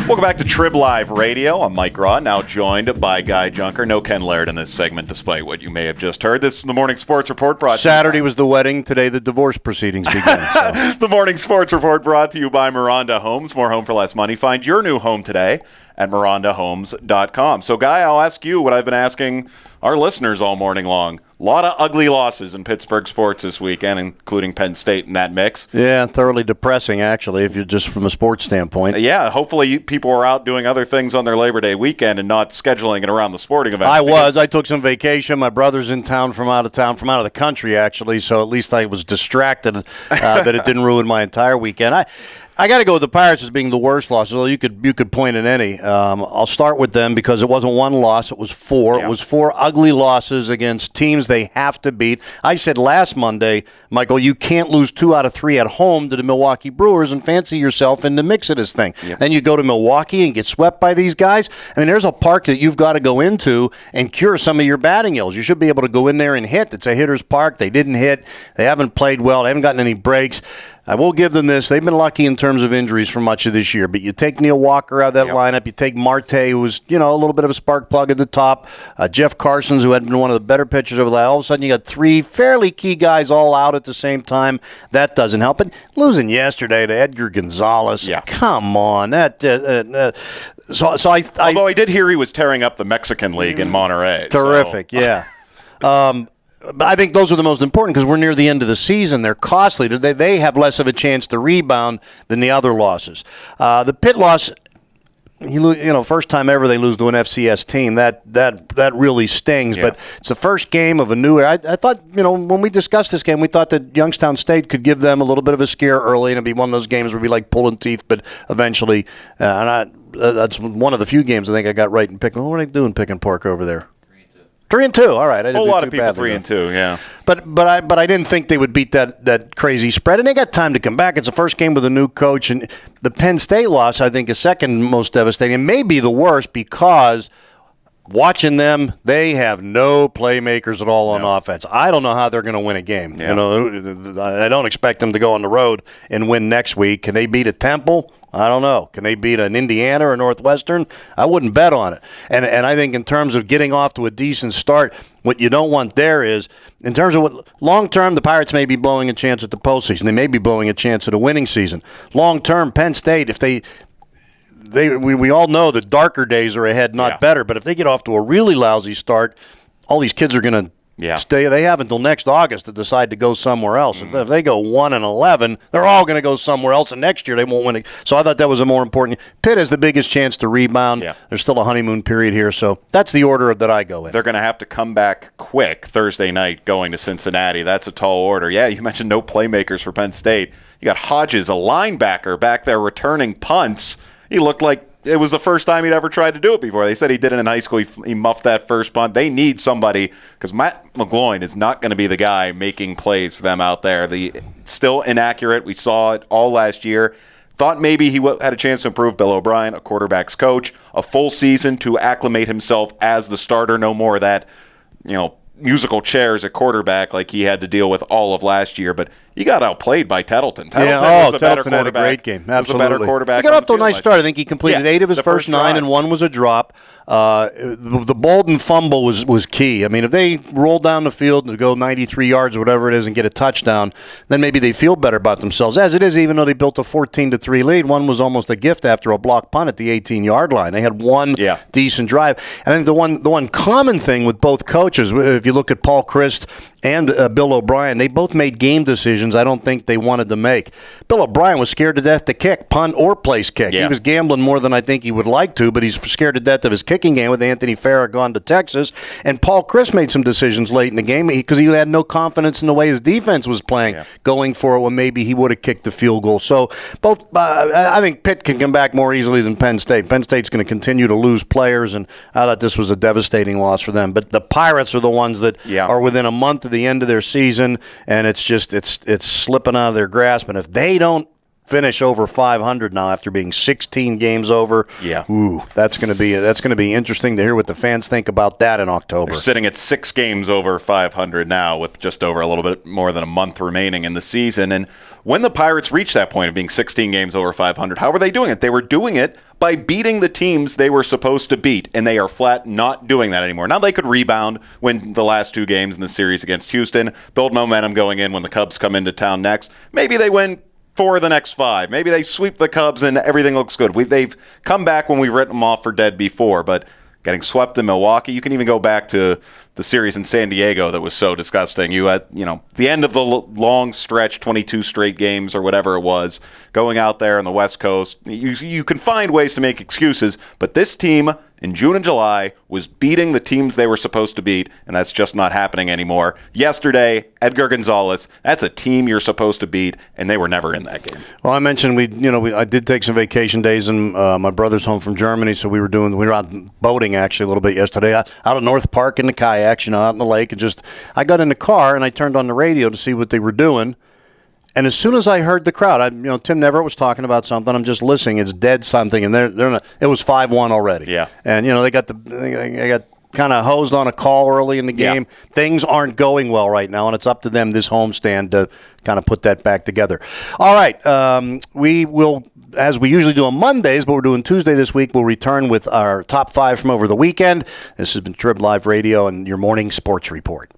Welcome back to Trib Live Radio. I'm Mike Raw, now joined by Guy Junker. No Ken Laird in this segment, despite what you may have just heard. This is the Morning Sports Report brought Saturday was the wedding. Today the divorce proceedings began. So. The Morning Sports Report brought to you by Miranda Homes. More home for less money. Find your new home today at mirandahomes.com. So, Guy, I'll ask you what I've been asking our listeners all morning long. A lot of ugly losses in Pittsburgh sports this weekend, including Penn State in that mix. Yeah, thoroughly depressing, actually, if you're just from a sports standpoint. Yeah, hopefully people are out doing other things on their Labor Day weekend and not scheduling it around the sporting event. I took some vacation. My brother's in town, from out of the country, actually, so at least I was distracted that it didn't ruin my entire weekend. I got to go with the Pirates as being the worst loss. So you could point at any. I'll start with them because it wasn't one loss; it was four. Yeah. It was four ugly losses against teams they have to beat. I said last Monday, Michael, you can't lose 2 out of 3 at home to the Milwaukee Brewers and fancy yourself in the mix of this thing. Yeah. Then you go to Milwaukee and get swept by these guys. I mean, there's a park that you've got to go into and cure some of your batting ills. You should be able to go in there and hit. It's a hitter's park. They didn't hit. They haven't played well. They haven't gotten any breaks. I will give them this. They've been lucky in terms of injuries for much of this year. But you take Neil Walker out of that lineup. You take Marte, who was, a little bit of a spark plug at the top. Jeff Carsons, who had been one of the better pitchers over that. All of a sudden, you got 3 fairly key guys all out at the same time. That doesn't help. But losing yesterday to Edgar Gonzalez, come on. Although I did hear he was tearing up the Mexican League in Monterey. Terrific, yeah. But I think those are the most important because we're near the end of the season. They're costly. They have less of a chance to rebound than the other losses. The Pitt loss, first time ever they lose to an FCS team. That really stings. Yeah. But it's the first game of a new era. I thought, when we discussed this game, we thought that Youngstown State could give them a little bit of a scare early, and it'd be one of those games where it'd be like pulling teeth. But eventually, that's one of the few games I think I got right in picking. What are they doing picking pork over there? 3-2. All right. I didn't a do lot too of people badly, 3-2. Yeah. But I didn't think they would beat that crazy spread, and they got time to come back. It's the first game with a new coach, and the Penn State loss I think is second most devastating. It may be the worst because watching them, they have no playmakers at all on offense. I don't know how they're going to win a game. Yeah. I don't expect them to go on the road and win next week. Can they beat a Temple? I don't know. Can they beat an Indiana or Northwestern? I wouldn't bet on it. And I think in terms of getting off to a decent start, what you don't want there is, in terms of what long-term, the Pirates may be blowing a chance at the postseason. They may be blowing a chance at a winning season. Long-term, Penn State, if we all know that darker days are ahead, not better. But if they get off to a really lousy start, all these kids are going to stay. They have until next August to decide to go somewhere else. Mm-hmm. If they go 1-11, they're all going to go somewhere else, and next year they won't win it. So I thought that was a more important. Pitt has the biggest chance to rebound. Yeah. There's still a honeymoon period here, so that's the order that I go in. They're going to have to come back quick Thursday night going to Cincinnati. That's a tall order. Yeah, you mentioned no playmakers for Penn State. You got Hodges, a linebacker, back there returning punts. He looked like it was the first time he'd ever tried to do it before. They said he did it in high school. He muffed that first punt. They need somebody because Matt McGloin is not going to be the guy making plays for them out there. Still inaccurate. We saw it all last year. Thought maybe he had a chance to improve. Bill O'Brien, a quarterback's coach, a full season to acclimate himself as the starter. No more of that, musical chairs at quarterback like he had to deal with all of last year. But he got outplayed by Tettleton. Tettleton had a great game. Absolutely. Was the better quarterback. He got off to a nice start. I think he completed 8 of his first 9, and 1 was a drop. The Bolden fumble was key. I mean, if they roll down the field and go 93 yards or whatever it is and get a touchdown, then maybe they feel better about themselves. As it is, even though they built a 14-3 lead, one was almost a gift after a block punt at the 18-yard line. They had one decent drive. And I think the one common thing with both coaches, if you look at Paul Christ and Bill O'Brien, they both made game decisions I don't think they wanted to make. Bill O'Brien was scared to death to kick, punt, or place kick. Yeah. He was gambling more than I think he would like to, but he's scared to death of his kicking game with Anthony Farrah gone to Texas. And Paul Christ made some decisions late in the game because he had no confidence in the way his defense was playing, going for it when maybe he would have kicked the field goal. So both, I think Pitt can come back more easily than Penn State. Penn State's going to continue to lose players, and I thought this was a devastating loss for them. But the Pirates are the ones that are within a month of the end of their season, and it's slipping out of their grasp. And if they don't finish over 500 now after being 16 games over. Yeah. Ooh, that's going to be interesting to hear what the fans think about that in October. They're sitting at 6 games over 500 now with just over a little bit more than a month remaining in the season. And when the Pirates reached that point of being 16 games over 500, how were they doing it? They were doing it by beating the teams they were supposed to beat, and they are flat not doing that anymore. Now they could rebound, win the last 2 games in the series against Houston, build momentum going in when the Cubs come into town next. Maybe they win 4 of the next 5. Maybe they sweep the Cubs and everything looks good. They've come back when we've written them off for dead before, but getting swept in Milwaukee, you can even go back to the series in San Diego that was so disgusting. You had, the end of the long stretch, 22 straight games or whatever it was, going out there on the West Coast. You can find ways to make excuses, but this team in June and July was beating the teams they were supposed to beat, and that's just not happening anymore. Yesterday, Edgar Gonzalez, that's a team you're supposed to beat, and they were never in that game. Well, I mentioned I did take some vacation days, and my brother's home from Germany, so we were out boating actually a little bit yesterday, out at North Park in the kayaks, out in the lake, and I got in the car and I turned on the radio to see what they were doing. And as soon as I heard the crowd, Tim Neverett was talking about something. I'm just listening. It's dead something, and they're not, it was 5-1 already. Yeah. And they got kind of hosed on a call early in the game. Yeah. Things aren't going well right now, and it's up to them this homestand to kind of put that back together. All right, we will, as we usually do on Mondays, but we're doing Tuesday this week. We'll return with our top 5 from over the weekend. This has been Trib Live Radio and your morning sports report.